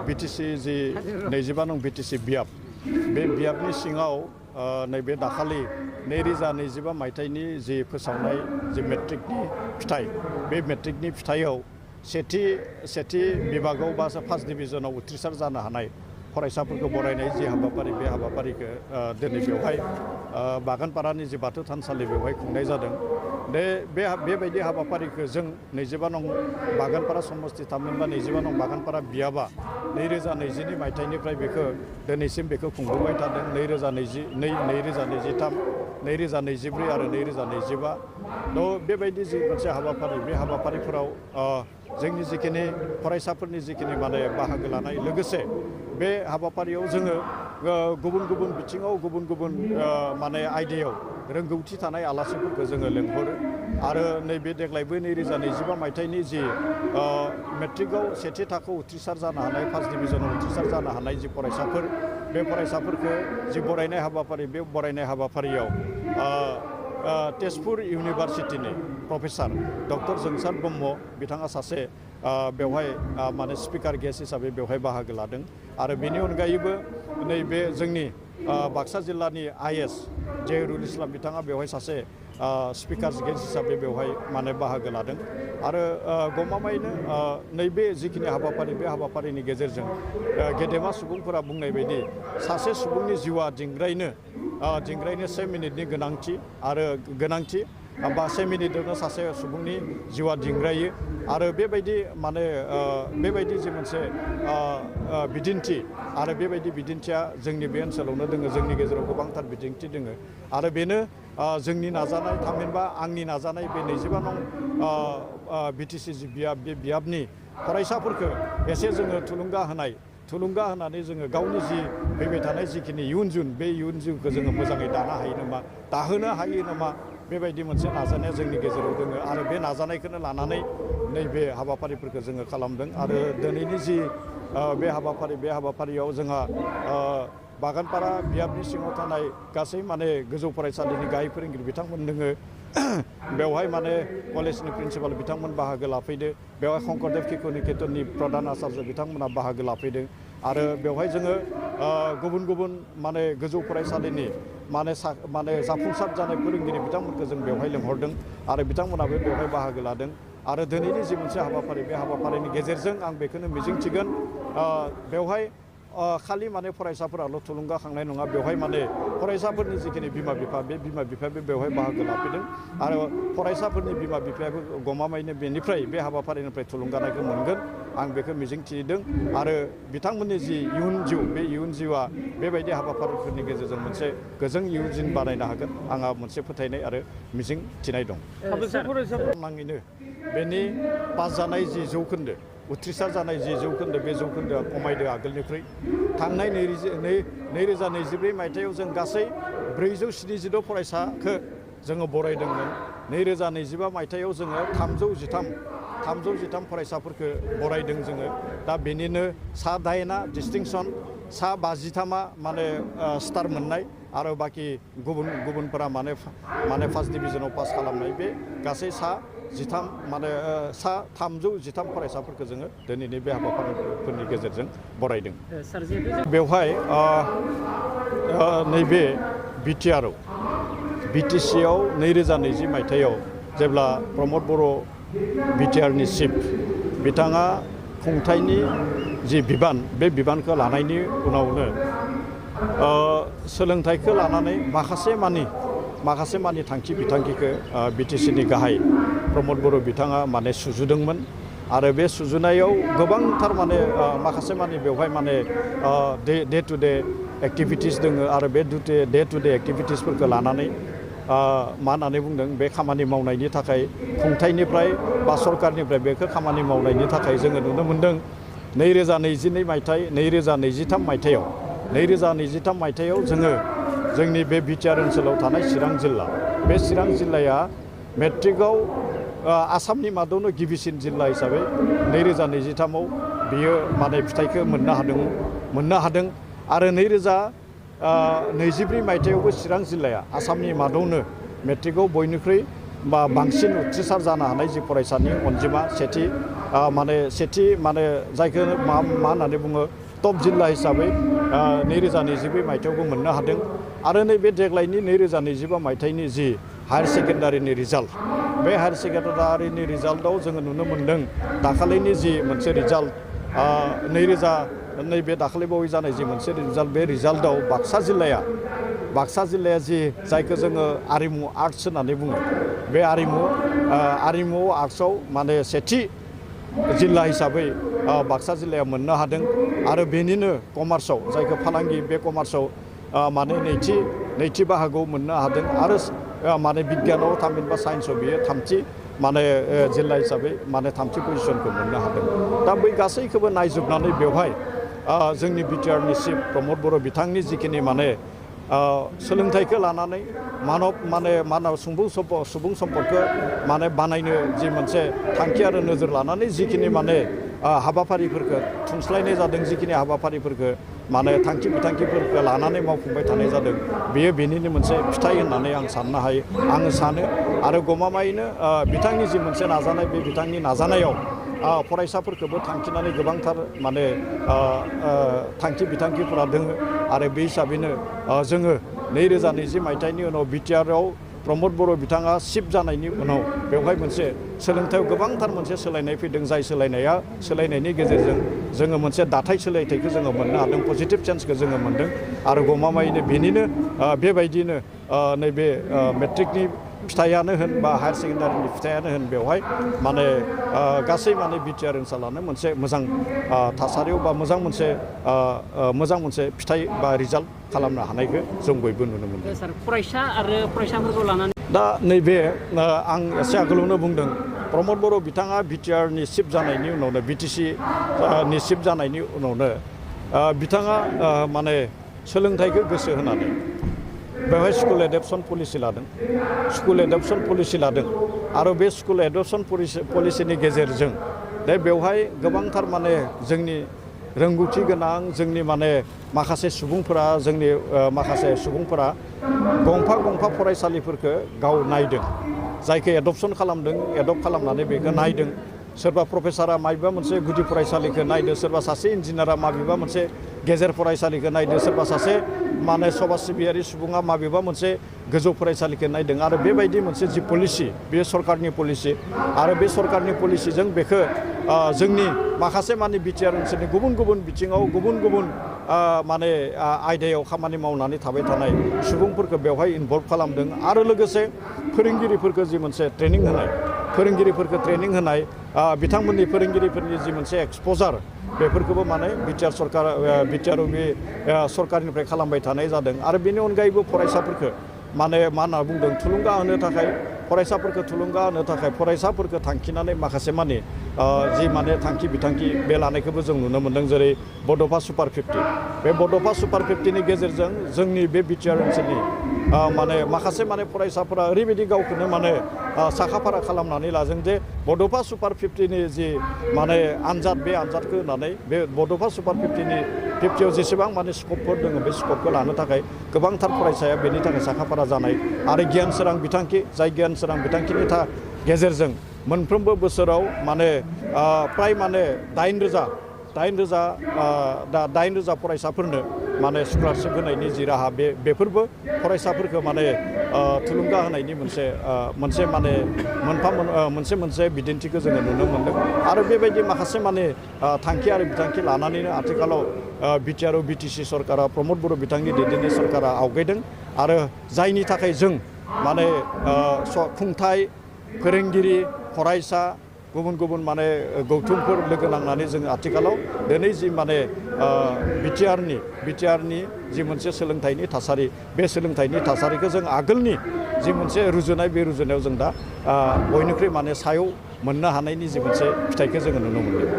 BTC जि 25 नं BTC बियाब बे बियाबनि सिङाव नैबे दाखालि 2025 मायथाइनि जि फोसावनाय जि मेट्रिकनि फिथाइ बे मेट्रिकनि फिथाइयाव सेथि बिभागाव बा फार्स्ट डिभिजनाव उथ्रिसार जानो हानाय फरायसाफोरखौ बरायनाय जि हाबाफारि बे हाबाफारिखौ दिनै बेवहाय बागानपारानि जि बाथौ थानसालि बेवहाय खुंनाय जादों। बेबायदि हाबाफारिखौ जों 25 नं बागानपारा समस्ति थामहिनबा 25 नं बागानपारा बियाबा 2022 मायथाइनिफ्राय बेखौ दिनैसिम बेखौ खुंबोबाय थादों। 2022, 2023, 2024 आरो 2025 बेबायदि जि मोनसे हाबाफारि बे हाबाफारिफोराव जोंनि जिखिनि फरायसाफोरनि जिखिनि माने बाहागो लानाय लोगोसे बे हाबाफारियाव जोङो गुबुन बिथिङाव गुबुन माने आयदायाव रोंगौथि थानाय आलासिफोरखौ जोङो लेंहरो आरो नैबे देग्लायबो 2025 मायथाइनि जि मेट्रिकआव सेथि थाखोआव उथ्रिसार जानो हानाय फार्स्ट डिभिजनाव उथ्रिसार जानो हानाय जि फरायसाफोर बे फरायसाफोरखौ जि बरायनाय हाबाफारि बे बरायनाय हाबाफारियाव तेजपुर इउनिभारसिटिनि प्रफेसार डक्टर जोंसार ब्रह्म बिथाङा सासे बेवहाय माने स्पिकार गेस्ट हिसाबै बेवहाय बाहागो लादों आरो बेनि अनगायैबो नैबे जोंनि बाक्सा जिल्लानि आइएस जहिरुल इस्लाम बिथाङा बेवहाय सासे स्पिकार गेस्ट हिसाबै बेवहाय माने बाहागो लादों आरो गमामायैनो नैबे जिखिनि हाबाफारि बे हाबाफारिनि गेजेरजों गेदेमा सुबुंफोरा बुंनाय बायदि सासे सुबुंनि जिउआ दिंग्रायनो 1 मिनिटनि गोनांथि बा 1 मिनिटआवनो सासे सुबुंनि जिउआ दिंग्रायो आरो बेबायदि माने बेबायदि जे मोनसे बिदिन्थि आरो बेबायदि बिदिन्थिया जोंनि बे ओनसोलावनो दोङो जोंनि गेजेराव गोबांथार बिदिन्थि दोङो आरो बेनो जोंनि नाजानाय थामहिनबा आंनि नाजानाय बे 25 नं बिटिसि जि बियाब बे बियाबनि फरायसाफोरखौ एसे जोङो थुलुंगा होनानै जोङो गावनि जि फैबाय थानाय जिखिनि इयुन जिउखौ जोङो मोजाङै दाहोनो हायो नामा बेबायदि मोनसे नाजानाया जोंनि गेजेराव दोङो आरो बे नाजानायखौनो लानानै नैबे हाबाफारिफोरखौ जोङो खालामदों आरो दिनैनि जि बे हाबाफारियाव जोंहा बागानपारा बियाबनि सिङाव थानाय गासै माने गोजौ फरायसालिनि गाहाय फोरोंगिरि बिथांमोन दोङो बेवहाय माने कलेजनि प्रिन्सिपाल बिथांमोन बाहागो लाफैदो बेवहाय शंकरदेव शिशु निकेतननि प्रधान आचार्य बिथांमोना बाहागो लाफैदों आरो बेवहाय जोङो गुबुन माने गोजौ फरायसालिनि माने जाफुंसार जानाय फोरोंगिरि बिथांमोनखौ जों बेवहाय लेंहरदों आरो बिथांमोनाबो बेवहाय बाहागो लादों आरो दिनैनि जि मोनसे हाबाफारि बे हाबाफारिनि गेजेरजों आं बेखौनो मिजिंथिगोन बेवहाय खालि माने फरायसाफोराल' थुलुंगाखांनाय नङा बेवहाय माने फरायसाफोरनि जिखिनि बिमा बिफा बे बिमा बिफायाबो बेवहाय बाहागो लाफैदों आरो फरायसाफोरनि बिमा बिफायाबो गमामायैनो बेनिफ्राय बे हाबाफारिनिफ्राय थुलुंगानायखौ मोनगोन आं बेखौ मिजिंथिदों आरो बिथांमोननि जि इयुन जिउ बे इयुन जिउआ बेबायदि हाबाफारिफोरनि गेजेरजों मोनसे गोजों इयुन जिउ बानायनो हागोन आंहा मोनसे फोथायनाय आरो मिजिं थिनाय दं। नाङैनो बेनि पास जानाय जि जौखोन्दो उथ्रिसार जानाय जि जौखोन्दो बे जौखोन्दोआ खमायदों आगोलनिख्रुइ थांनाय 2024 मायथाइयाव जों गासै 476 फरायसाखौ जोङो बरायदोंमोन 2025 मायथाइयाव जोङो 313 फरायसाफोरखौ बरायदों जोङो दा बेनिनो सा 8 डिस्टिंसन सा 53 माने स्टार मोननाय आरो बाखि गुबुनफोरा माने फार्स्ट डिभिजनाव पास खालामनाय बे गासै सा 313 फरायसाफोरखौ जोङो दिनैनि बे हाबाफारिफोरनि गेजेरजों बरायदों। बेवहाय नैबे बिटिसिआव 2020 मायथाइयाव जेब्ला प्रमद बर' बिटिआरनि चिफ बिथाङा खुंथायनि जि बिबान बे बिबानखौ लानायनि उनावनो सोलोंथाइखौ लानानै माखासे मानि थांखि बिथांखिखौ बिटिसिनि गाहाय प्रमद बर' बिथाङा माने सुजुदोंमोन आरो बे सुजुनायाव गोबांथार माने माखासे मानि बेवहाय माने डे टु डे एक्टिभिटिस दोङो आरो बे डे टु डे एक्टिभिटिसफोरखौ लानानै मा होननानै बुंदों बे खामानि मावनायनि थाखाय खुंथायनिफ्राय बा सरकारनिफ्राय बेखौ खामानि मावनायनि थाखाय जोङो नुनो मोन्दों 2023 मायथाइयाव जोङो जोंनि बे बिटिआर ओनसोलाव थानाय चिरां जिल्लाया मेट्रिकआव आसामनि मादावनो गिबिसिन जिल्ला हिसाबै 2023आव बियो माने फिथाइखौ मोननो हादों आरो 2024 मायथाइयावबो चिरां जिल्लाया आसामनि मादावनो मेट्रिकआव बयनिख्रुइ बांसिन उथ्रिसार जानो हानाय जि फरायसानि अनजिमा सेथि माने सेथि माने जायखौ मा होननानै बुङो टप जिल्ला हिसाबै 2022 मायथाइयावबो मोननो हादों आरो नैबे देग्लायनि 2025 मायथाइनि जि हायार सेकेन्डारिनि रिजाल्ट बे हायार सेकेन्डारिनि रिजाल्टआव जोङो नुनो मोन्दों दाखालिनि जि मोनसे रिजाल्ट नैबे दाखालिबावै जानाय जि मोनसे रिजाल्ट बे रिजाल्टआव बाक्सा जिल्लाया जि जायखौ जोङो आरिमु आर्ट्स होननानै बुङो बे आरिमु आर्ट्सआव माने सेथि जिल्ला हिसाबै बाक्सा जिल्लाया मोननो हादों आरो बेनिनो कमार्सआव जायखौ फालांगि बे कमार्सआव माने नैथि बाहागोआव मोननो हादों आरो माने बिगियानाव थामहिनबा साइन्सआव बियो थामथि माने जिल्ला हिसाबै माने थामथि पजिशनखौ मोननो हादों दा बै गासैखौबो नायजोबनानै बेवहाय जोंनि बिटिआरनि चिफ प्रमद बर' बिथांनि जिखिनि माने सोलोंथाइखौ लानानै मानव सुबुं सम्पदखौ माने बानायनो जि मोनसे थांखि आरो नोजोर लानानै जिखिनि माने हाबाफारिफोरखौ थुनस्लायनाय जादों जिखिनि हाबाफारिफोरखौ माने थांखि बिथांखिफोरखौ लानानै मावफुंबाय थानाय जादों बेयो बेनिनो मोनसे फिथाइ होननानै आं सानो आरो गमामायैनो बिथांनि जि मोनसे नाजानाय बे बिथांनि नाजानायाव फरायसाफोरखौबो थांखिनानै गोबांथार माने थांखि बिथांखिफोरा दोङो आरो बे हिसाबैनो जोङो 2020 मायथाइनि उनाव बिटिआरआव प्रमद बर' बिथाङा चिफ जानायनि उनाव बेवहाय मोनसे सोलोंथायाव गोबांथार मोनसे सोलायनाय फैदों जाय सोलायनायनि गेजेरजों जोङो मोनसे दाथाय सोलायथायखौ जोङो मोननो हादों पजिटिभ चेन्जखौ जोङो मोनदों आरो गमामायैनो बेनिनो बेबायदिनो नैबे मेट्रिकनि फिथाइयानो होन बा हायार सेकेन्डारिनि फिथाइयानो होन बेवहाय माने गासै माने बिटिआर ओनसोलानो मोनसे मोजां थासारियाव बा मोजां मोनसे फिथाइ बा रिजाल्ट खालामनो हानायखौ जों बयबो नुनो मोनदों। सार फरायसा आरो फरायसाफोरखौ लानानै दा नैबे आं एसे आगोलावनो बुंदों प्रमद बर' बिथाङा बिटिआरनि चिफ जानायनि उनावनो बिटिसि नि चिफ जानायनि उनावनो बिथाङा माने सोलोंथाइखौ गोसो होनानै बेवहाय स्कुल एडप्शन पलिसि लादों आरो बे स्कुल एडप्शन पलिसिनि गेजेरजों बेवहाय गोबांथार माने जोंनि रोंगौथि गोनां जोंनि माने माखासे सुबुंफोरा गंफा फरायसालिफोरखौ गाव नायदों जायखौ एडप्ट खालामनानै बेखौ नायदों सोरबा प्रफेसारा माबेबा मोनसे गुदि फरायसालिखौ नायदों सोरबा सासे इन्जिनियारा माबेबा मोनसे गेजेर फरायसालिखौ नायदों सोरबा सासे माने समाज सिबियारि सुबुङा माबेबा मोनसे गोजौ फरायसालिखौ नायदों आरो बेबायदि मोनसे जि पलिसि बे सरकारनि पलिसि आरो बे सरकारनि पलिसिजों बेखौ जोंनि माखासे माने बिटिआर ओनसोलनि गुबुन बिथिङाव गुबुन माने आयदायाव खामानि मावनानै थाबाय थानाय सुबुंफोरखौ बेवहाय इनभल्भ खालामदों आरो लोगोसे फोरोंगिरिफोरखौ जि मोनसे ट्रेनिं होनाय बिथांमोननि फोरोंगिरिफोरनि जि मोनसे एक्सप'जार बेफोरखौबो माने बिटिआरआव बे सरकारनिफ्राय खालामबाय थानाय जादों आरो बेनि अनगायैबो फरायसाफोरखौ माने मा होनना बुंदों थुलुंगा होनो थाखाय फरायसाफोरखौ थांखिनानै माखासे माने जि माने थांखि बिथांखि बे लानायखौबो जों नुनो मोन्दों जेरै बड'फा सुपार 50 बे बड'फा सुपार 50नि गेजेरजों जोंनि बे बिटिआर ओनसोलनि माने माखासे माने फरायसाफोरा ओरैबायदि गावखौनो माने साखाफारा खालामनानै लादों जे बड'फा सुपार 50नि जि माने आनजाद बे आनजादखौ होनानै बे बड'फा सुपार 50आव जेसेबां माने स्कपफोर दङ बे स्कपखौ लानो थाखाय गोबांथार फरायसाया बेनि थाखाय साखाफारा जानाय आरो गियान सोरां बिथांखिनि गेजेरजों मोनफ्रोमबो बोसोराव माने प्राय माने 8,000 फरायसाफोरनो माने स्कलारशिप होनायनि जि राहा बेफोरबो फरायसाफोरखौ माने थुलुंगा होनायनि मोनसे बिदिन्थिखौ जोङो नुनो मोन्दों आरो बेबायदि माखासे माने थांखि आरो बिथांखि लानानैनो आथिखालाव बिटिआरआव बिटिसि सरकारा प्रमद बर' बिथांनि दैदेननाय सरकारा आवगायदों आरो जायनि थाखाय जों माने खुंथाय फोरोंगिरि फरायसा गुबुन माने गौथुमफोर लोगो नांनानै जों आथिखालाव दिनै जि माने बिटिआरनि जि मोनसे सोलोंथाइनि थासारि बे सोलोंथाइनि थासारिखौ जों आगोलनि जि मोनसे रुजुनाय बे रुजुनायाव जों दा बयनिख्रुइ माने सायाव मोननो हानायनि जि मोनसे फिथाइखौ जोङो नुनो मोनदों।